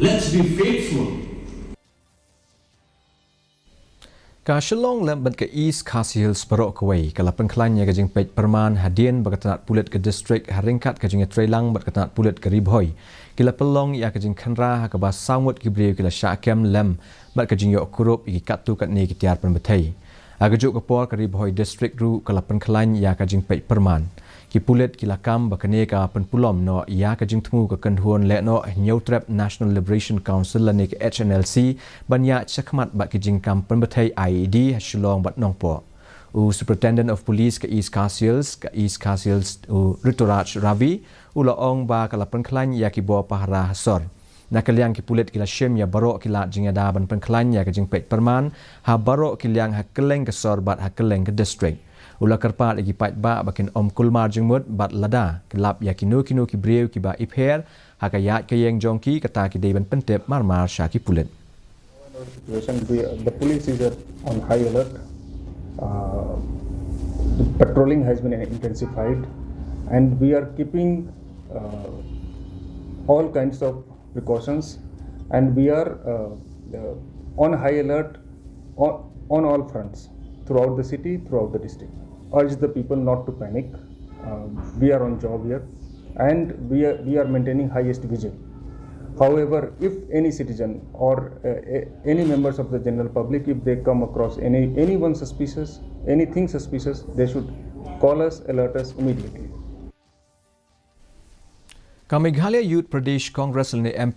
Let's be faithful. Shillong lambat ke East KHASI Hills Barok Kuwai kalau Pynkhlaiñ ke Jingpeit Pyrman hadian berketanat pulit ke distrik haringkat ke Jing Trailang berketanat pulit ke Ribhoi kila pelong ia ke Jing Khanra ke bas samut gibriu kila Syakem lem bat ke Jing Yok Kurup iki katu kat ni kitiar penbetai agajuk ke por ke Ribhoi distrik ru kalau Pynkhlaiñ ia ke Jingpeit Pyrman ki pulit kila kam bakane ka penpulom no ia ke Jing temu ke kenhuan le no New Trap National Liberation Council ni ke HNLC banyak cakmat bat ke Jing kam penbetai IED Shillong bat nongpo Superintendent of Police ke East KHASI Hills Rituraj Ravi ulaong ba kala Pynkhlaiñ ya ki bo pahara hasor nakaliang ki pulit kila shem ya barok kila jingada ban Pynkhlaiñ ya ke Jingpeit Pyrman ha barok kiliang ha keleng ke sor bat ha keleng ke district ula kerpat lagi pait ba bakin om kulmar jengmut bat lada kelap ya kinu ki breu ki ba ipher ha kayat ke yang jongki kata ki dei ban pentep marmar syaki pulit. The police is on high alert. The patrolling has been intensified and we are keeping all kinds of precautions and we are on high alert on all fronts throughout the city, throughout the district. Urge the people not to panic. We are on job here and we are maintaining highest vigil. However, if any citizen or any members of the general public, if they come across anyone suspicious, anything suspicious, they should call us, alert us immediately. Meghalaya Youth Pradesh Congress ni MP